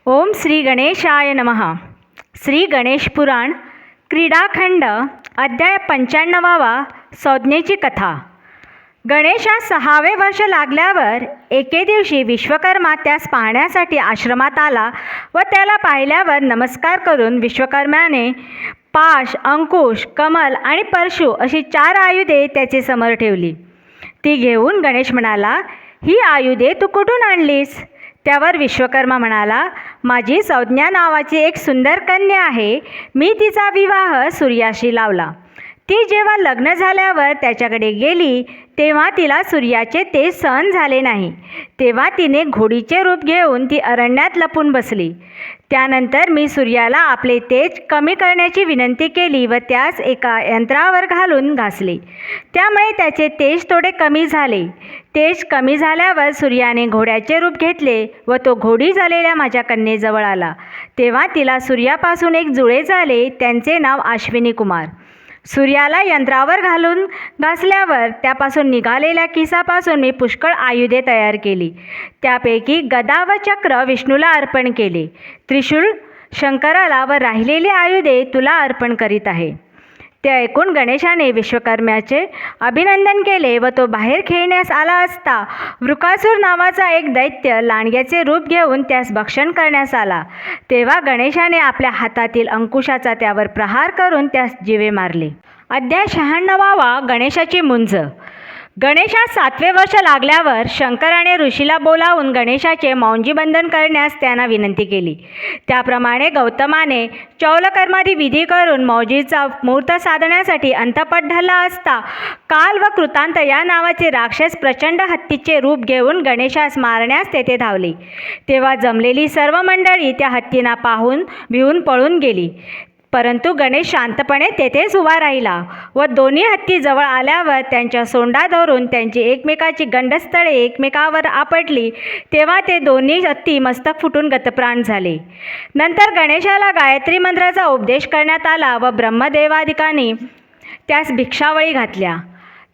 ओम श्री गणेशाय नमः. श्री गणेश पुराण क्रीडाखंड अध्याय 95. संज्ञेची कथा. गणेशास 6वे वर्ष लागल्यावर एके दिवशी विश्वकर्मा त्यास पाहण्यासाठी आश्रमात आला व त्याला पाहिल्यावर नमस्कार करून विश्वकर्म्याने पाश, अंकुश, कमल आणि परशु अशी 4 आयुधे त्याचे समोर ठेवली. ती घेऊन गणेश म्हणाला, ही आयुधे तू कुठून आणलीस? त्यावर विश्वकर्मा म्हणाला, माझी संज्ञा नावाची एक सुंदर कन्या आहे. मी तिचा विवाह सूर्याशी लावला. ती जेव्हा लग्न झाल्यावर त्याच्याकडे गेली तेव्हा तिला सूर्याचे तेज सहन झाले नाही. तेव्हा तिने घोडीचे रूप घेऊन ती अरण्यात लपून बसली. त्यानंतर मी सूर्याला आपले तेज कमी करण्याची विनंती केली व त्यास एका यंत्रावर घालून घासले. त्यामुळे त्याचे तेज थोडे कमी झाले. तेज कमी झाल्यावर सूर्याने घोड्याचे रूप घेतले व तो घोडी झालेल्या माझ्या कन्येजवळ आला. तेव्हा तिला सूर्यापासून एक जुळे झाले. त्यांचे नाव अश्विनी कुमार. सूर्याला यंत्रावर घालून घासल्यावर त्यापासून निघालेल्या किसापासून मी पुष्कळ आयुधे तयार केली. त्यापैकी गदा व चक्र विष्णूला अर्पण केले. त्रिशूळ शंकराला व राहिलेली आयुधे तुला अर्पण करीत आहे. ते ऐकून गणेशाने विश्वकर्म्याचे अभिनंदन केले व तो बाहेर खेळण्यास आला असता वृकासूर नावाचा एक दैत्य लांडग्याचे रूप घेऊन त्यास भक्षण करण्यास आला. तेव्हा गणेशाने आपल्या हातातील अंकुशाचा त्यावर प्रहार करून त्यास जीवे मारले. अध्याय 96. गणेशाची मुंज. गणेशास 7वे वर्ष लागल्यावर शंकराने ऋषीला बोलावून गणेशाचे मौंजीबंधन करण्यास त्यांना विनंती केली. त्याप्रमाणे गौतमाने चौलकर्मादी विधी करून मौंजीचा मुहूर्त साधण्यासाठी अंतपट धरला असता काल व कृतांत या नावाचे राक्षस प्रचंड हत्तीचे रूप घेऊन गणेशास मारण्यास तेथे धावले. तेव्हा जमलेली सर्व मंडळी त्या हत्तींना पाहून भिवून पळून गेली. परंतु गणेश शांतपणे तेथेच उभा राहिला व दोन्ही हत्ती जवळ आल्यावर त्यांच्या सोंडा धरून त्यांची एकमेकाची गंडस्थळे एकमेकावर आपटली. तेव्हा ते दोन्ही हत्ती मस्तक फुटून गतप्राण झाले. नंतर गणेशाला गायत्री मंत्राचा उपदेश करण्यात आला व ब्रह्मदेवादिकांनी त्यास भिक्षावळी घातल्या.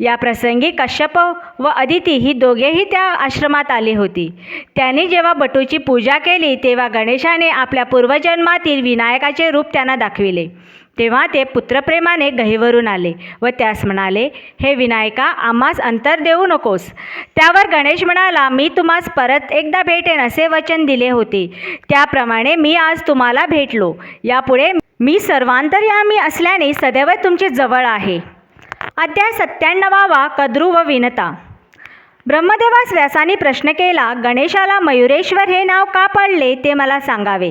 या प्रसंगी कश्यप व अदिती ही दोघेही त्या आश्रमात आली होती. त्यांनी जेव्हा बटूची पूजा केली तेव्हा गणेशाने आपल्या पूर्वजन्मातील विनायकाचे रूप त्यांना दाखविले. तेव्हा ते पुत्रप्रेमाने गहिवरून आले व त्यास म्हणाले, हे विनायका, आम्हास अंतर देऊ नकोस. त्यावर गणेश म्हणाला, मी तुम्हास परत एकदा भेटेन असे वचन दिले होते. त्याप्रमाणे मी आज तुम्हाला भेटलो. यापुढे मी सर्वांतर्यामी असल्याने सदैव तुमचे जवळ आहे. अध्याय 97. कद्रू व विनता. ब्रह्मदेवास व्यासाने प्रश्न केला, गणेशाला मयुरेश्वर हे नाव का पडले ते मला सांगावे.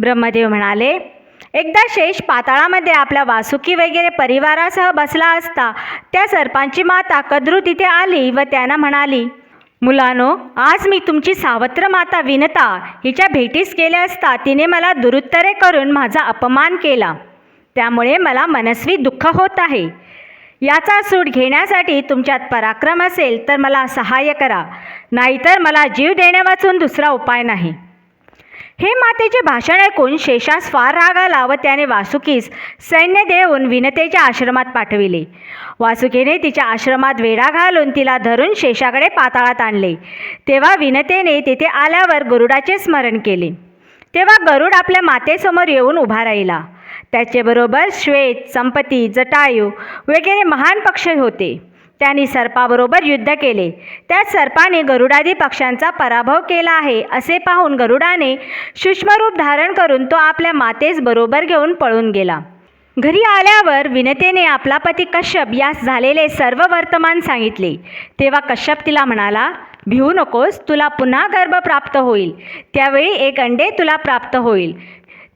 ब्रह्मदेव म्हणाले, एकदा शेष पाताळामध्ये आपल्या वासुकी वगैरे परिवारासह बसला असता त्या सर्पांची माता कद्रू तिथे आली व त्यांना म्हणाली, मुलांनो, आज मी तुमची सावत्र माता विनता हिच्या भेटीस गेले असता तिने मला दुरुत्तरे करून माझा अपमान केला. त्यामुळे मला मनस्वी दुःख होत आहे. याचा सूड घेण्यासाठी तुमच्यात पराक्रम असेल तर मला सहाय्य करा, नाहीतर मला जीव देण्यावाचून दुसरा उपाय नाही. हे मातेचे भाषण ऐकून शेषास फार राग आला व त्याने वासुकीस सैन्य देऊन विनतेच्या आश्रमात पाठविले. वासुकीने तिच्या आश्रमात वेढा घालून तिला धरून शेषाकडे पाताळात आणले. तेव्हा विनतेने तिथे आल्यावर गरुडाचे स्मरण केले. तेव्हा गरुड आपल्या मातेसमोर येऊन उभा राहिला. त्याचेबरोबर श्वेत, संपती, जटायू वगैरे महान पक्षी होते. त्यांनी सर्पाबरोबर युद्ध केले. त्या सर्पाने गरुडादी पक्ष्यांचा पराभव केला आहे असे पाहून गरुडाने सूक्ष्मरूप धारण करून तो आपल्या मातेस बरोबर घेऊन पळून गेला. घरी आल्यावर विनतेने आपला पती कश्यप यास झालेले सर्व वर्तमान सांगितले. तेव्हा कश्यप तिला म्हणाला, भिवू नकोस, तुला पुन्हा गर्भ प्राप्त होईल. त्यावेळी एक अंडे तुला प्राप्त होईल.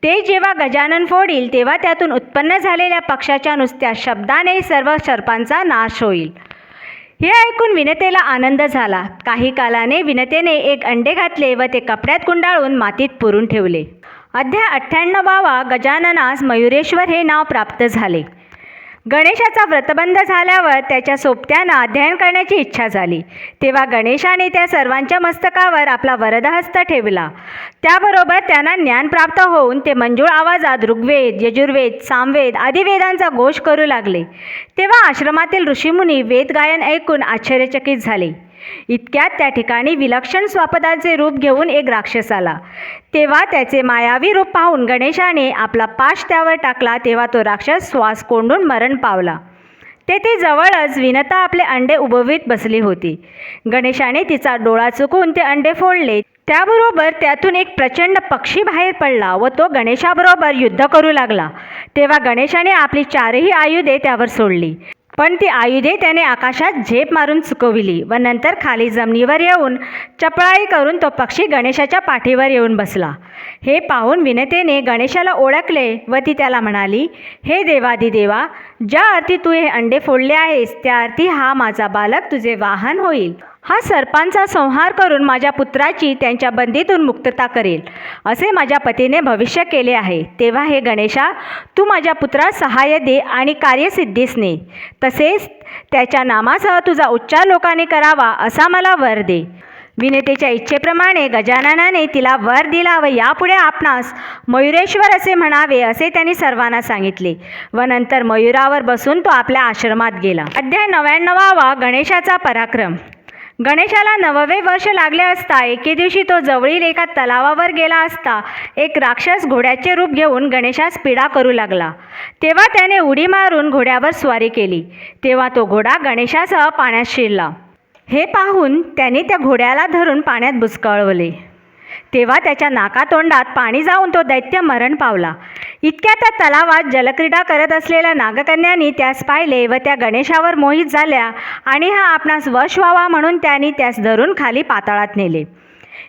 ते जेव्हा गजानन फोडील तेव्हा त्यातून उत्पन्न झालेल्या पक्षाच्या नुसत्या शब्दाने सर्व सर्पांचा नाश होईल. हे ऐकून विनतेला आनंद झाला. काही कालाने विनतेने एक अंडे घातले व ते कपड्यात गुंडाळून मातीत पुरून ठेवले. अध्याय 98. गजाननास मयुरेश्वर हे नाव प्राप्त झाले. गणेशाचा व्रतबंध झाल्यावर त्याच्या सोबत्यांना अध्ययन करण्याची इच्छा झाली. तेव्हा गणेशाने त्या सर्वांच्या मस्तकावर आपला वरदहस्त ठेवला. त्याबरोबर त्यांना ज्ञान प्राप्त होऊन ते मंजूळ आवाजात ऋग्वेद, यजुर्वेद, सामवेद आदी वेदांचा घोष करू लागले. तेव्हा आश्रमातील ऋषीमुनी वेद गायन ऐकून आश्चर्यचकित झाले. इतक्यात त्या ठिकाणी विलक्षण स्वापदाचे रूप घेऊन एक राक्षस आला. तेव्हा त्याचे मायावी रूप पाहून गणेशाने आपला पाश त्यावर टाकला. तेव्हा तो राक्षस श्वास कोंडून मरण पावला. तेथे जवळच विनता आपले अंडे उबवीत बसली होती. गणेशाने तिचा डोळा चुकून ते अंडे फोडले. त्याबरोबर त्यातून एक प्रचंड पक्षी बाहेर पडला व तो गणेशाबरोबर युद्ध करू लागला. तेव्हा गणेशाने आपली चारही आयुधे त्यावर सोडली, पण ती आयुधे त्याने आकाशात झेप मारून चुकविली व नंतर खाली जमिनीवर येऊन चपळाई करून तो पक्षी गणेशाच्या पाठीवर येऊन बसला. हे पाहून विनतेने गणेशाला ओळखले व ती त्याला म्हणाली, हे देवादिदेवा, ज्या अर्थी तू हे अंडे फोडले आहेस त्या अर्थी हा माझा बालक तुझे वाहन होईल. हा सर्पांचा संहार करून माझ्या पुत्राची त्यांच्या बंदीतून मुक्तता करेल असे माझ्या पतीने भविष्य केले आहे. तेव्हा हे गणेशा, तू माझ्या पुत्रास सहाय्य दे आणि कार्यसिद्धीस ने. तसेच त्याच्या नामासह तुझा उच्चार लोकांनी करावा असा मला वर दे. विनतेच्या इच्छेप्रमाणे गजाननाने तिला वर दिला व यापुढे आपणास मयुरेश्वर असे म्हणावे असे त्यांनी सर्वांना सांगितले व नंतर मयुरावर बसून तो आपल्या आश्रमात गेला. अध्याय 99. गणेशाचा पराक्रम. गणेशाला 9वे वर्ष लागले असता एके दिवशी तो जवळील एका तलावावर गेला असता एक राक्षस घोड्याचे रूप घेऊन गणेशास पीडा करू लागला. तेव्हा त्याने उडी मारून घोड्यावर स्वारी केली. तेव्हा तो घोडा गणेशासह पाण्यात शिरला. हे पाहून त्याने त्या घोड्याला धरून पाण्यात बुचकळवले. तेव्हा त्याच्या नाकातोंडात पाणी जाऊन तो दैत्य मरण पावला. इतक्या त्या तलावात जलक्रीडा करत असलेल्या नागकन्यांनी त्यास पाहिले व त्या गणेशावर मोहित झाल्या आणि हा आपणास वश व्हावा म्हणून त्यांनी त्यास धरून खाली पाताळात नेले.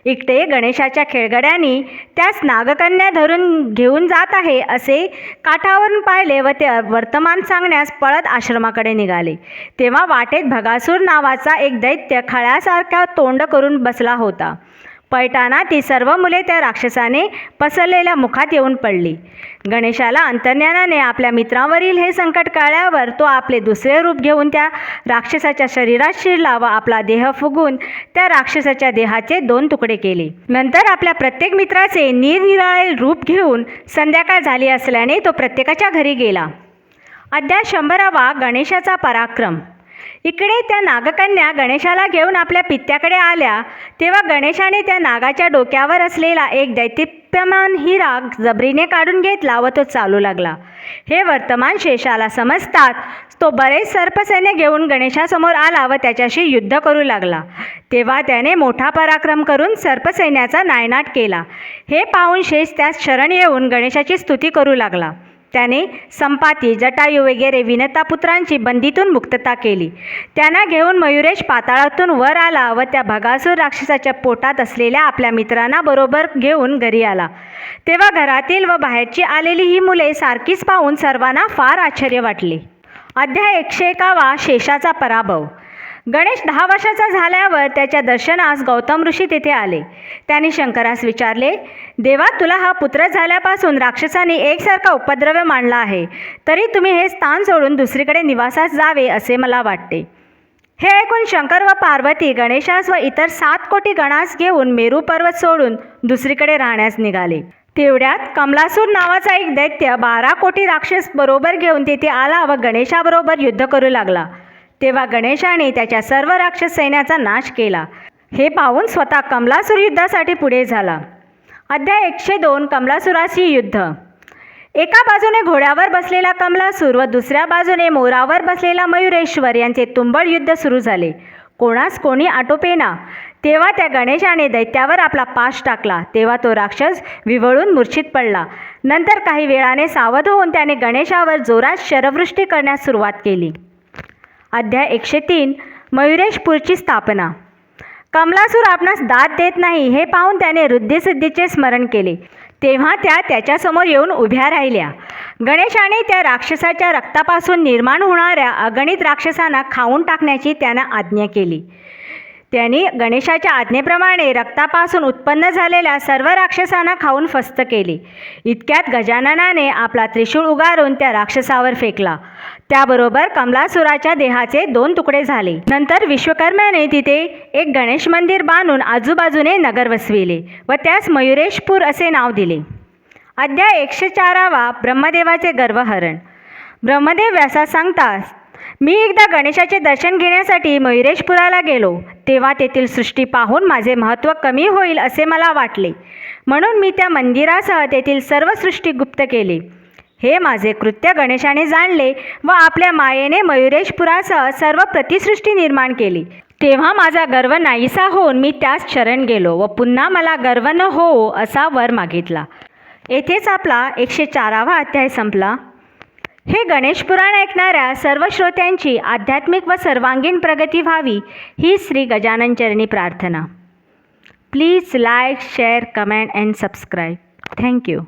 इकडे गणेशाच्या खेळगड्यांनी त्यास नागकन्या धरून घेऊन जात आहे असे काठावरून पाहिले व ते वर्तमान सांगण्यास पळत आश्रमाकडे निघाले. तेव्हा वाटेत भगासूर नावाचा एक दैत्य खळ्यासारखा तोंड करून बसला होता. पळताना ती सर्व मुले त्या राक्षसाने पसरलेल्या मुखात येऊन पडली. गणेशाला अंतर्ज्ञानाने आपल्या मित्रावरील हे संकट कळल्यावर तो आपले दुसरे रूप घेऊन त्या राक्षसाच्या शरीरात शिरला व आपला देह फुगून त्या राक्षसाच्या देहाचे 2 तुकडे केले. नंतर आपल्या प्रत्येक मित्राचे निरनिराळे रूप घेऊन संध्याकाळ झाली असल्याने तो प्रत्येकाच्या घरी गेला. अध्याय 100. गणेशाचा पराक्रम. इकडे त्या नागकन्या गणेशाला घेऊन आपल्या पित्याकडे आल्या. तेव्हा गणेशाने त्या नागाच्या डोक्यावर असलेला एक दैदिप्यमान हिरा जबरीने काढून घेतला व तो चालू लागला. हे वर्तमान शेषाला समजतात तो बरेच सर्पसैन्य घेऊन गणेशासमोर आला व त्याच्याशी युद्ध करू लागला. तेव्हा त्याने मोठा पराक्रम करून सर्पसैन्याचा नायनाट केला. हे पाहून शेष त्यास शरण येऊन गणेशाची स्तुती करू लागला. त्याने संपाती, जटायू वगैरे विनतापुत्रांची बंदीतून मुक्तता केली. त्यांना घेऊन मयुरेश पाताळातून वर आला व त्या भगासूर राक्षसाच्या पोटात असलेल्या आपल्या मित्रांना बरोबर घेऊन घरी आला. तेव्हा घरातील व बाहेरची आलेली ही मुले सारखीच पाहून सर्वांना फार आश्चर्य वाटले. अध्याय 101. शेषाचा पराभव. गणेश 10 वर्षाचा झाल्यावर त्याच्या दर्शनास गौतम ऋषी तेथे आले. त्यांनी शंकरास विचारले, देवा, तुला हा पुत्र झाल्यापासून राक्षसाने एकसारखा उपद्रव मांडला आहे, तरी तुम्ही हे स्थान सोडून दुसरीकडे निवासास जावे असे मला वाटते. हे ऐकून शंकर व पार्वती गणेशास व इतर 7 कोटी गणास घेऊन मेरू पर्वत सोडून दुसरीकडे राहण्यास निघाले. तेवढ्यात कमलासूर नावाचा एक दैत्य 12 कोटी राक्षस बरोबर घेऊन तेथे आला व गणेशाबरोबर युद्ध करू लागला. तेव्हा गणेशाने त्याच्या सर्व राक्षस सैन्याचा नाश केला. हे पाहून स्वतः कमलासूर युद्धासाठी पुढे झाला. अध्याय 102. कमलासुराशी युद्ध. एका बाजूने घोड्यावर बसलेला कमलासूर व दुसऱ्या बाजूने मोरावर बसलेला मयुरेश्वर यांचे तुंबळ युद्ध सुरू झाले. कोणास कोणी आटोपेना. तेव्हा त्या गणेशाने दैत्यावर आपला पाश टाकला. तेव्हा तो राक्षस विव्हळून मूर्छित पडला. नंतर काही वेळाने सावध होऊन त्याने गणेशावर जोरात शरवृष्टी करण्यास सुरुवात केली. अध्याय 103. मयुरेशपूरची स्थापना. कमलासूर आपणास दाद देत नाही हे पाहून त्याने ऋद्धिसिद्धीचे स्मरण केले. तेव्हा त्या त्याच्यासमोर येऊन उभ्या राहिल्या. गणेशाने त्या राक्षसाच्या रक्तापासून निर्माण होणाऱ्या अगणित राक्षसांना खाऊन टाकण्याची त्यांना आज्ञा केली. त्यांनी गणेशाच्या आज्ञेप्रमाणे रक्तापासून उत्पन्न झालेल्या सर्व राक्षसांना खाऊन फस्त केले. इतक्यात गजाननाने आपला त्रिशूळ उगारून त्या राक्षसावर फेकला. त्याबरोबर कमलासुराच्या देहाचे 2 तुकडे झाले. नंतर विश्वकर्म्याने तिथे एक गणेश मंदिर बांधून आजूबाजूने नगर वसविले व त्यास मयुरेशपूर असे नाव दिले. अध्याय 104. ब्रह्मदेवाचे गर्वहरण. ब्रह्मदेव व्यासास सांगतात, मी एकदा गणेशाचे दर्शन घेण्यासाठी मयुरेशपुराला गेलो तेव्हा तेथील सृष्टी पाहून माझे महत्त्व कमी होईल असे मला वाटले. म्हणून मी त्या मंदिरासह तेथील सर्व सृष्टी गुप्त केली. हे माझे कृत्य गणेशाने जाणले व आपल्या मायेने मयुरेशपुरासह सर्व प्रतिसृष्टी निर्माण केली. तेव्हा माझा गर्व नाहीसा होऊन मी त्यास शरण गेलो व पुन्हा मला गर्व न होवो असा वर मागितला. येथेच आपला 104वा अध्याय संपला. हे गणेश पुराण ऐकणाऱ्या सर्व श्रोत्यांची आध्यात्मिक व सर्वांगीण प्रगती व्हावी ही श्री गजानन चरणी प्रार्थना. Please like, share, comment and subscribe. Thank you.